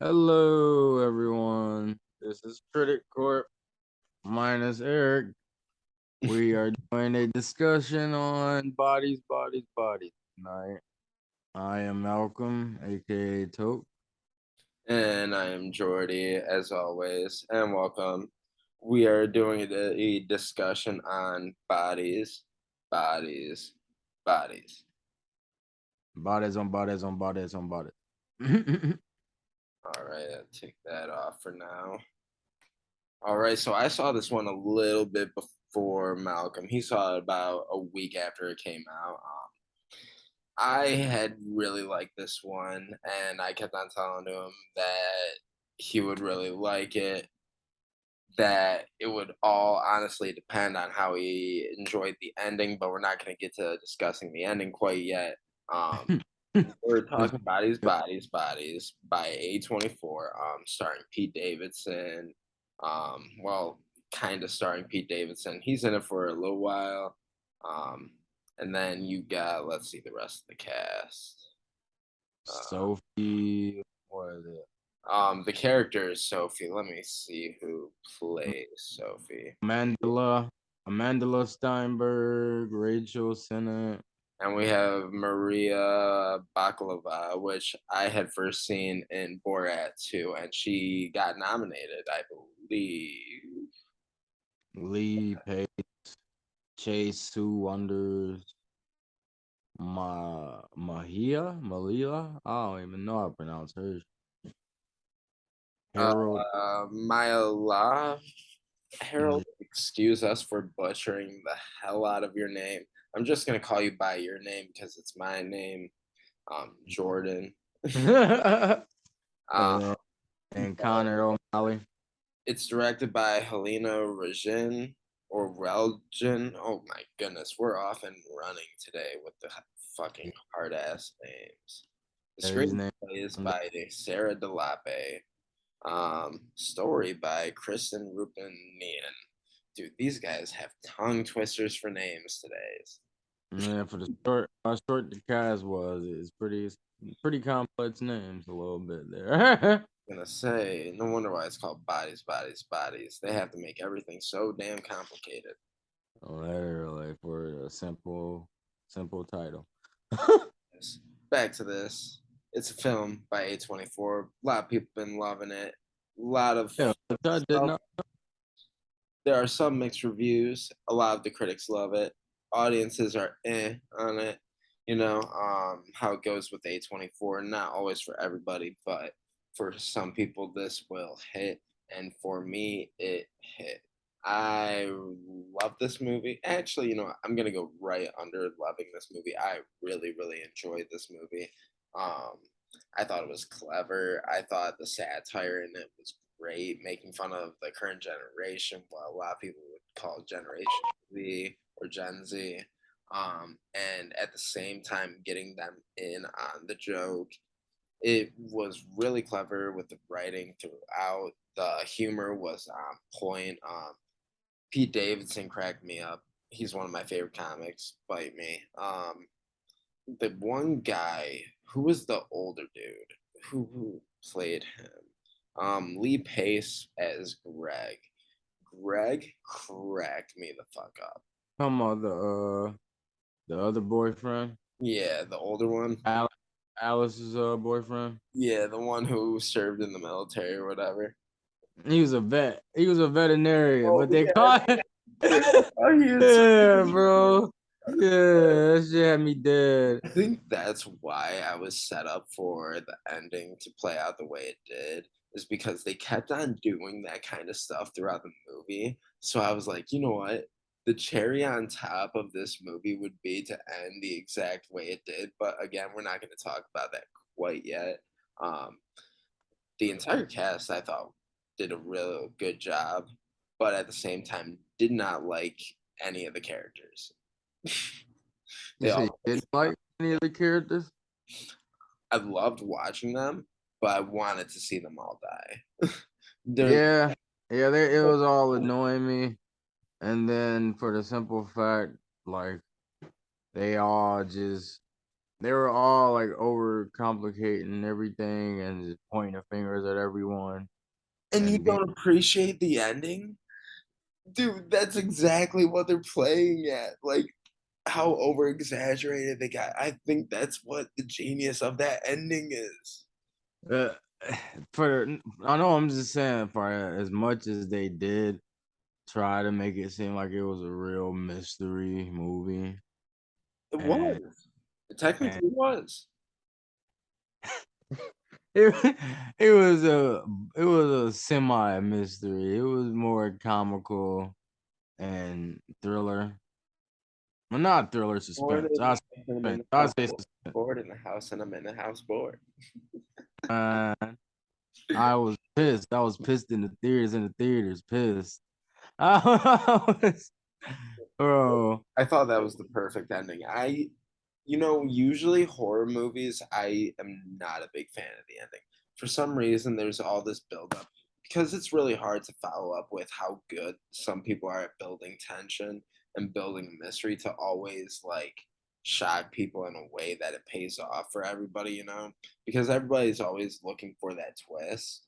Hello, everyone. This is Critic Corp minus Eric. We are doing a discussion on bodies tonight. I am Malcolm, aka Toke. And I am Jordy, as always, and welcome. We are doing a discussion on bodies, bodies, bodies. Bodies on bodies on bodies on bodies. All right, I'll take that off for now. All right, so I saw this one a little bit before Malcolm. He saw it about a week after it came out. I had really liked this one, and I kept on telling him that he would really like it. That it would all honestly depend on how he enjoyed the ending, but we're not going to get to discussing the ending quite yet. Um, we're This- talking Bodies by A24, starring Pete Davidson. Well, kind of starring Pete Davidson. He's in it for a little while. Um, and then you got, let's see the rest of the cast. Uh, Sophie, what is it? the character is Sophie. Let me see who plays Sophie. Amandla Steinberg, Rachel Sennett. And we have Maria Bakalova, which I had first seen in Borat 2, and she got nominated, I believe. Lee Pace, Chase Sue Wonders, Malia. I don't even know how to pronounce hers. Harold. Maya La, Harold, excuse us for butchering the hell out of your name. I'm just going to call you by your name because it's my name, Jordan. Uh, and, and Connor O'Malley. it's directed by Helena Regin or Relgin. Oh my goodness, we're off and running today with the fucking hard ass names. The His name. screenplay is by Sarah Delape. Story by Kristen Rupinian. Dude, these guys have tongue twisters for names today. Yeah, for the short, how short the cast was, it's pretty complex names a little bit there. I'm gonna say, no wonder why it's called Bodies. They have to make everything so damn complicated. Literally for a simple title. Back to this. It's a film by A24. A lot of people been loving it. A lot of Yeah, I did some, not. there are some mixed reviews. A lot of the critics love it. Audiences are on it. How it goes with A24. Not always for everybody, but for some people this will hit. And for me, it hit. I love this movie. Actually, I'm gonna go right under loving this movie. I really, really enjoyed this movie. Um, I thought it was clever. I thought the satire in it was great, making fun of the current generation, what a lot of people would call Generation Z or Gen Z. And at the same time, getting them in on the joke. It was really clever with the writing throughout. The humor was on point. Pete Davidson cracked me up. He's one of my favorite comics. Bite me. The one guy who was the older dude who played him. Lee Pace as Greg. Greg cracked me the fuck up. Come on, the other boyfriend, Yeah, the older one. Alice, Alice's boyfriend. Yeah, the one who served in the military or whatever. He was a vet. He was a veterinarian, Oh but they yeah. caught. Oh, he is. Yeah, bro. Yeah, that shit had me dead. I think that's why I was set up for the ending to play out the way it did, is because they kept on doing that kind of stuff throughout the movie. So I was like, you know what? The cherry on top of this movie would be to end the exact way it did. But again, we're not going to talk about that quite yet. Um, the entire cast, I thought, did a real good job, but at the same time, did not like any of the characters. You They say you all didn't like any of the characters? I loved watching them, but I wanted to see them all die. They're Yeah, yeah, it was all annoying me. And then for the simple fact, like they all just they were all like over complicating everything and just pointing fingers at everyone And you and being don't appreciate the ending? Dude, that's exactly what they're playing at. Like how over exaggerated they got. I think that's what the genius of that ending is. uh, I know I'm just saying for as much as they did try to make it seem like it was a real mystery movie It and was. It and technically was. it, it was a it was a semi mystery. It was more comical and thriller. Well, not thriller, Bored suspense. in I the say house and I'm in suspense. the I house. say suspense. Bored in the house and I'm in the house bored. Man, I was pissed. I was pissed in the theaters, pissed. I was, bro. I thought that was the perfect ending. Usually horror movies, I am not a big fan of the ending. For some reason, there's all this buildup because it's really hard to follow up with how good some people are at building tension and building mystery to always like shock people in a way that it pays off for everybody, because everybody's always looking for that twist.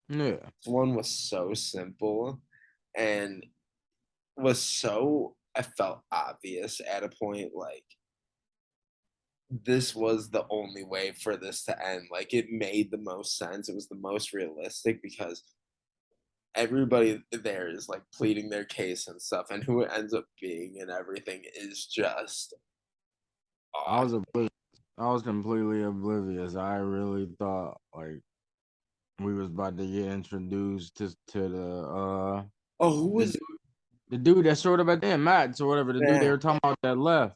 Yeah. This one was so simple and was so, I felt obvious at a point, like this was the only way for this to end. Like it made the most sense. It was the most realistic because everybody there is like pleading their case and stuff, and who it ends up being and everything is just I odd. was oblivious. I was completely oblivious. I really thought like we was about to get introduced to Oh, who the was dude, the dude that showed up at the end, Matt or whatever, the dude they that? were talking about that left.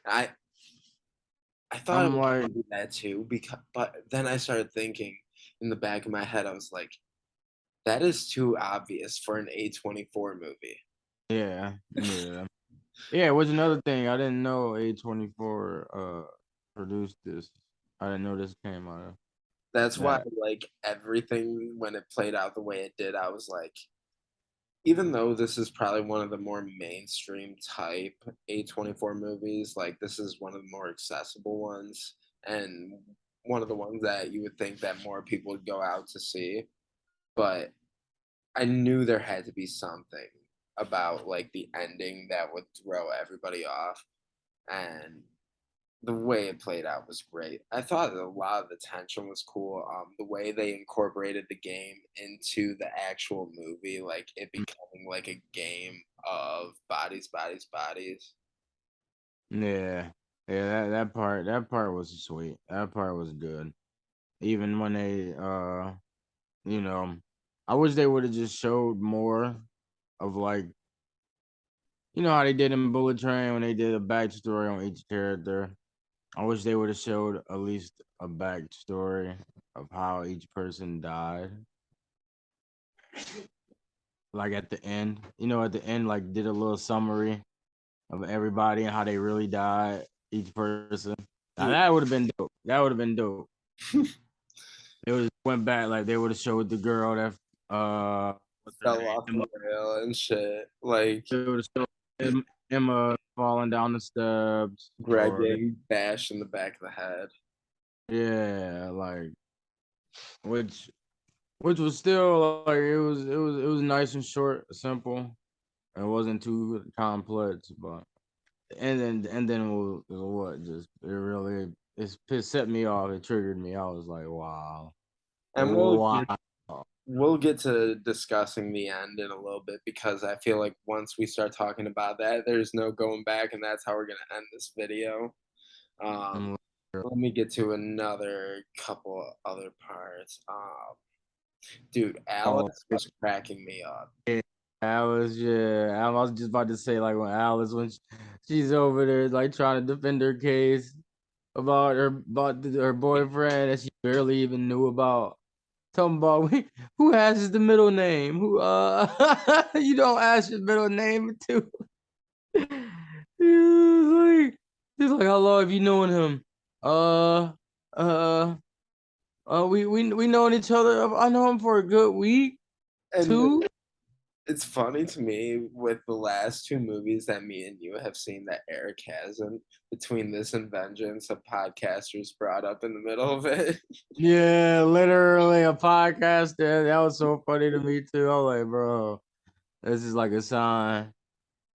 I I thought it I'm was like, gonna be that too, but then I started thinking in the back of my head, I was like, that is too obvious for an A24 movie. yeah, yeah. Yeah, it was another thing. I didn't know A24 produced this. I didn't know this came out of That's why that. like everything when it played out the way it did, I was like, even though this is probably one of the more mainstream type A24 movies, like this is one of the more accessible ones and one of the ones that you would think that more people would go out to see. But I knew there had to be something about like the ending that would throw everybody off. And the way it played out was great. I thought a lot of the tension was cool. The way they incorporated the game into the actual movie, like it becoming like a game of bodies, bodies, bodies. Yeah. Yeah, that part was sweet. That part was good. Even when they you know, I wish they would have just showed more of like how they did in Bullet Train when they did a backstory on each character. I wish they would have showed at least a backstory of how each person died. Like at the end, at the end, like did a little summary of everybody and how they really died, each person. Now Dude, that would have been dope. That would have been dope. It would went back like they would have showed the girl that what's her fell name? off the Emma. rail and shit. Like They would have showed Emma falling down the steps, Greg or getting bashed in the back of the head. yeah, like which which was still like it was nice and short, simple. It wasn't too complex, but and then what just it really it set me off. It triggered me. I was like, wow, And we'll wow. we'll get to discussing the end in a little bit because I feel like once we start talking about that, there's no going back, and that's how we're gonna end this video. Um, I'm let me get to another couple other parts. Dude, like, Alice was cracking me up. yeah, I was just about to say like when she's over there like trying to defend her case about her boyfriend that she barely even knew about. Talking about who has the middle name? Who you don't ask your middle name too. He's like, how long have you known him? Uh uh we known each other. I know him for a good week, And two. It's funny to me with the last two movies that me and you have seen that Eric hasn't. Between this and Vengeance, a podcaster's brought up in the middle of it. Yeah, literally a podcast. That was so funny to me too. I was like, bro, this is like a sign.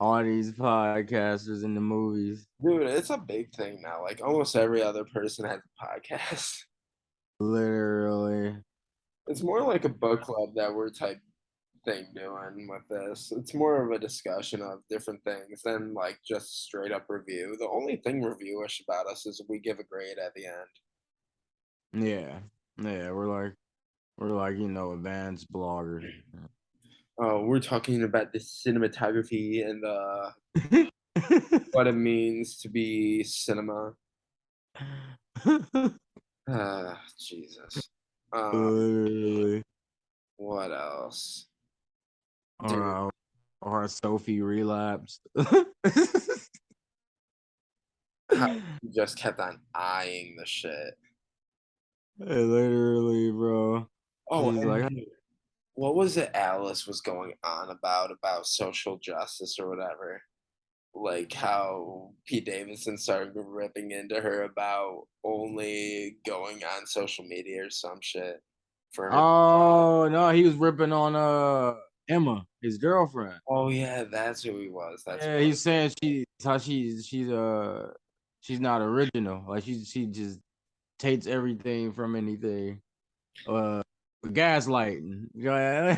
All these podcasters in the movies. Dude, it's a big thing now. Like almost every other person has a podcast. Literally. It's more like a book club that we're type thing doing with this. It's more of a discussion of different things than like just straight up review. The only thing reviewish about us is we give a grade at the end. Yeah. Yeah, we're like, advanced bloggers. Oh, we're talking about the cinematography and what it means to be cinema. Jesus. Literally. What else? Dude, Or Sophie relapsed. how he just kept on eyeing the shit. Literally, bro. Oh, He's and like, dude, what was it Alice was going on about social justice or whatever? Like how Pete Davidson started ripping into her about only going on social media or some shit for her. oh no, he was ripping on Emma, his girlfriend. Oh yeah, that's who he was. That's Yeah, what. he's saying she's not original. Like she just takes everything from anything. Uh, gaslighting. Yeah.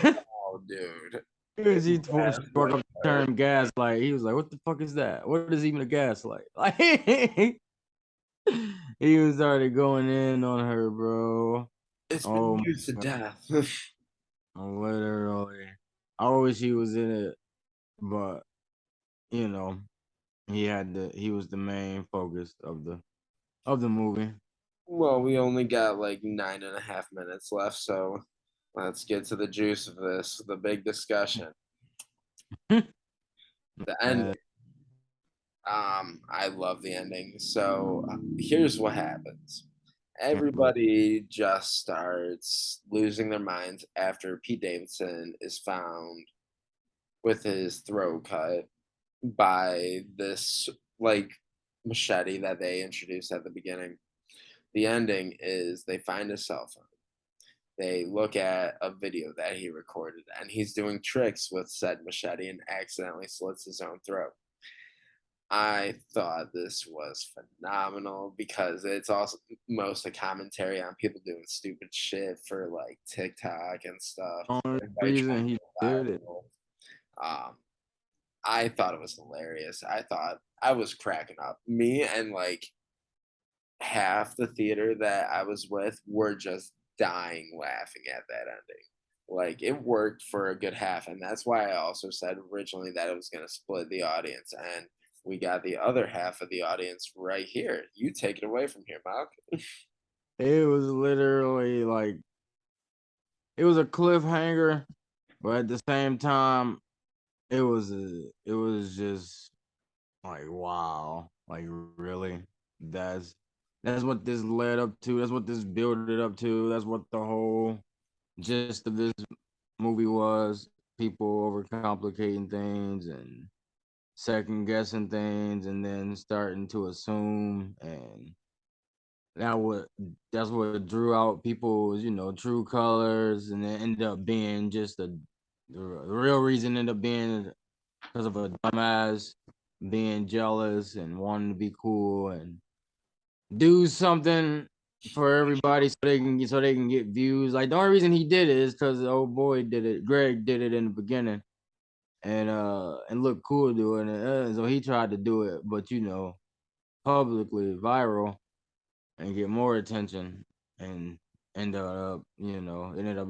Oh, dude. He That's brought like up the term gaslight. He was like, "What the fuck is that? What is even a gaslight?" Like, he was already going in on her, bro. it's been Oh, used to death. literally. I wish he was in it, but you know, he was the main focus of the movie. Well, we only got like 9.5 minutes left, so let's get to the juice of this, the big discussion. The ending. Uh, I love the ending. So here's what happens. Everybody just starts losing their minds after Pete Davidson is found with his throat cut by this like machete that they introduced at the beginning. The ending is they find his cell phone. They look at a video that he recorded, and he's doing tricks with said machete and accidentally slits his own throat. I thought this was phenomenal because it's also most a commentary on people doing stupid shit for like TikTok and stuff. only Everybody trying reason to he go did it. viral. I thought it was hilarious. I thought I was cracking up. Me and like half the theater that I was with were just dying laughing at that ending. Like it worked for a good half, and that's why I also said originally that it was going to split the audience, and we got the other half of the audience right here. You take it away from here, Mark. It was literally like it was a cliffhanger, but at the same time, it was just like wow, like really, that's that's what this led up to. That's what this built it up to. That's what the whole gist of this movie was. People overcomplicating things and second guessing things, and then starting to assume, and that what that's what drew out people's true colors, and it ended up being just the real reason ended up being because of a dumbass being jealous and wanting to be cool and do something for everybody so they can get views. Like the only reason he did it is because the old boy did it. Greg did it in the beginning and looked cool doing it. So he tried to do it, but publicly viral and get more attention and ended up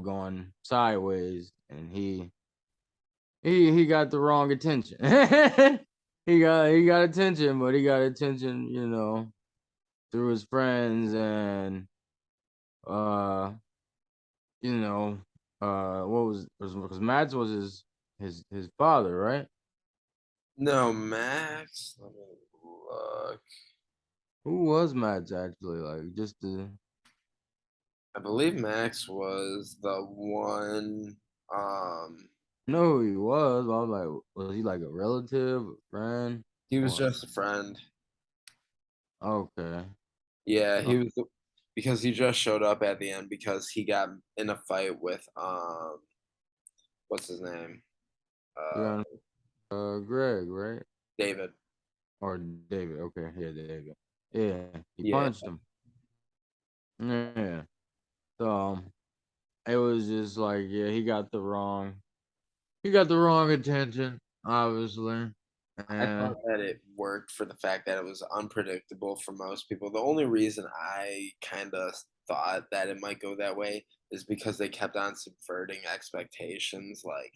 going sideways and he got the wrong attention. he got attention, but he got attention, through his friends and uh you know what was because Mads was his father, right? No, Max. Let me look. Who was Mads actually? Like just the I believe Max was the one. Um, know who he was. But I was like, was he like a relative, a friend? He was What? just a friend. Okay. Yeah, So, because he just showed up at the end because he got in a fight with what's his name? you Uh got Greg, right? David. Or David. Okay, yeah, David. Yeah, he Yeah. punched him. Yeah. So it was just like, yeah, he got the wrong attention, obviously. I And thought that it worked for the fact that it was unpredictable for most people. The only reason I kind of thought that it might go that way is because they kept on subverting expectations. Like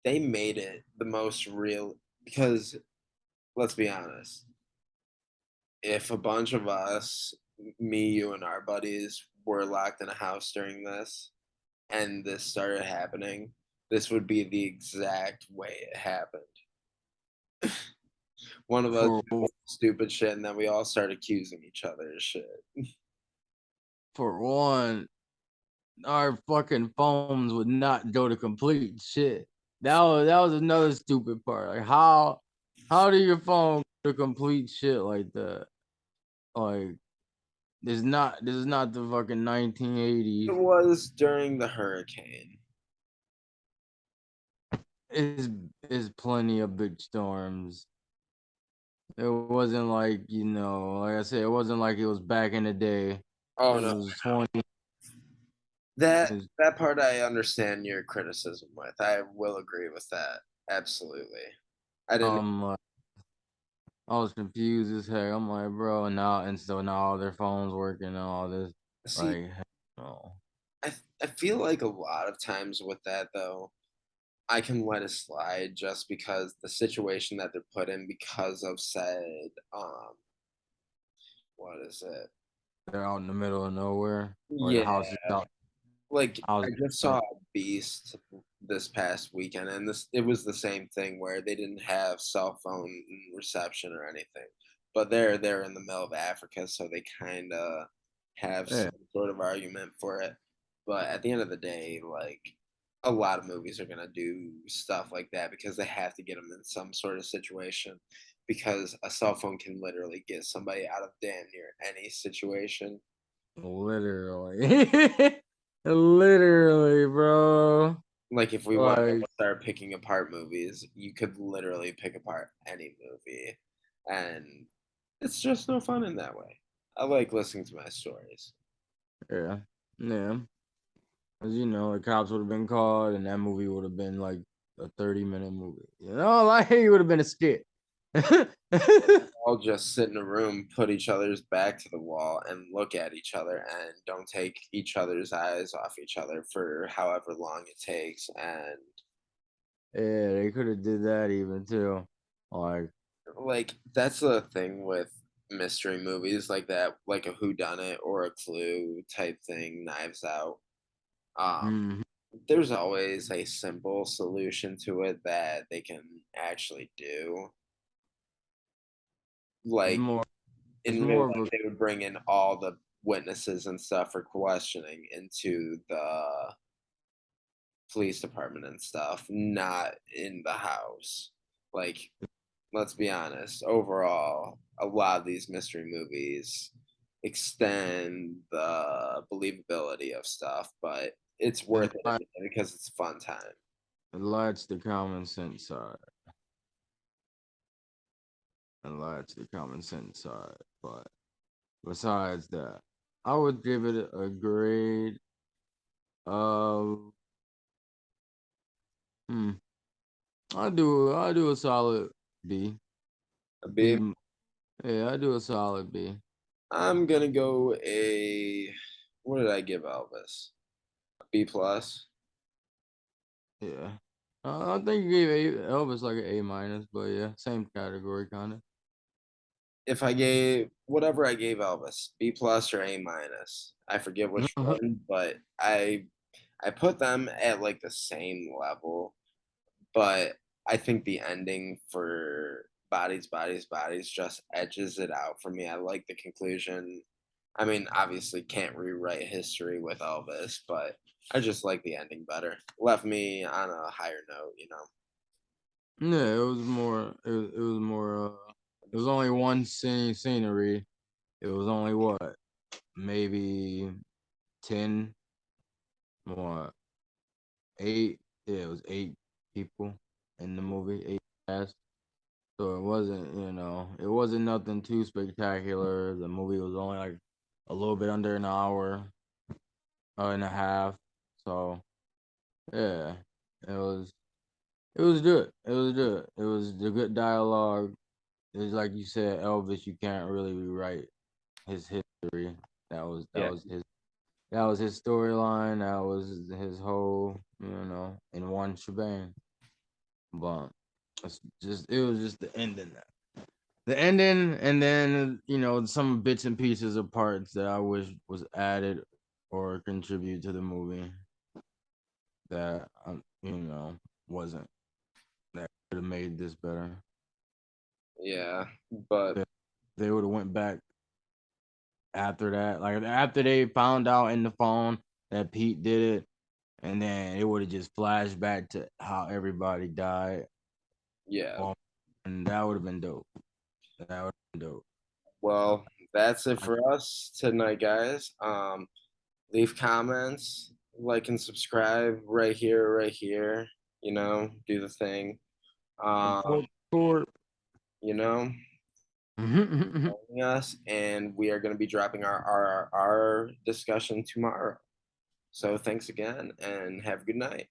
they made it the most real because let's be honest, if a bunch of us, me, you, and our buddies were locked in a house during this and this started happening, this would be the exact way it happened. One of us for did stupid shit, and then we all start accusing each other of shit. for one, our fucking phones would not go to complete shit. That was another stupid part. Like how do your phone go to complete shit like that? Like this is not the fucking It 1980s. was during the hurricane. Is plenty of big storms. It wasn't like, like I said, it wasn't like it was back in the day. Oh This no, was 20. that Is that part I understand your criticism with. I will agree with that. Absolutely. I didn't um I was confused as heck. I'm like, bro, and so now all their phones working and all this. see. Like, heck no. I feel like a lot of times with that though, I can let it slide just because the situation that they're put in because of said what is it? They're out in the middle of nowhere, or the Yeah, house is out. like I House. just saw Beast this past weekend, and this it was the same thing where they didn't have cell phone reception or anything, but they're in the middle of Africa, so they kind of have Yeah, some sort of argument for it. But at the end of the day, like a lot of movies are gonna do stuff like that because they have to get them in some sort of situation. Because a cell phone can literally get somebody out of damn near any situation. literally, literally, bro. Like if we want to Like, start picking apart movies, you could literally pick apart any movie, and it's just no fun in that way. I like listening to my stories. yeah, yeah. Cause the cops would have been called, and that movie would have been like a 30-minute movie. Like it would have been a skit. All just sit in a room, put each other's back to the wall, and look at each other, and don't take each other's eyes off each other for however long it takes. And Yeah, they could have did that even too. Like, like that's the thing with mystery movies like that, like a Who Done It or a Clue type thing, Knives Out. Um, mhm. there's always a simple solution to it that they can actually do. it's Like more, it's in real more of life, a they would bring in all the witnesses and stuff for questioning into the police department and stuff, not in the house. Like, let's be honest, overall, a lot of these mystery movies extend the believability of stuff, but it's it worth it in li- the end because it's a fun time. it lacks the common sense side. It lacks the common sense side. But besides that, I would give it a grade of hmm. I do a solid B. A B. B. Yeah, I do a solid B. I'm gonna go a what did I give Elvis? A B plus. Yeah. I think you gave Elvis like an A minus, but yeah, same category kind of. If I gave whatever I gave Elvis, B plus or A minus, I forget which one, but I put them at like the same level. But I think the ending for Bodies, Bodies, Bodies just edges it out for me. I like the conclusion. I mean, obviously can't rewrite history with Elvis, but I just like the ending better. Left me on a higher note, you know. Yeah, it was more. It was more. It was only one scenery. It was only what, maybe 10, what, 8. Yeah, it was 8 people in the movie. 8 cast. So it wasn't, it wasn't nothing too spectacular. The movie was only like a little bit under an hour and a half. So yeah, it was it was good. It was good. It was the good dialogue. It was like you said, Elvis. You can't really rewrite his history. That Yeah. was his storyline. That was his whole, in one shebang. But it was just the ending. The ending, and then some bits and pieces of parts that I wish was added or contribute to the movie that wasn't, that could have made this better. Yeah, but They would have went back after that, like after they found out in the phone that Pete did it, and then it would have just flashed back to how everybody died. yeah. And that would have been dope. That would have been dope. Well, that's it for us tonight, guys. Leave comments, like and subscribe right here, right here. You know, do the thing. Support Um, Corp. you know, following us, and we are going to be dropping our discussion tomorrow. So thanks again, and have a good night.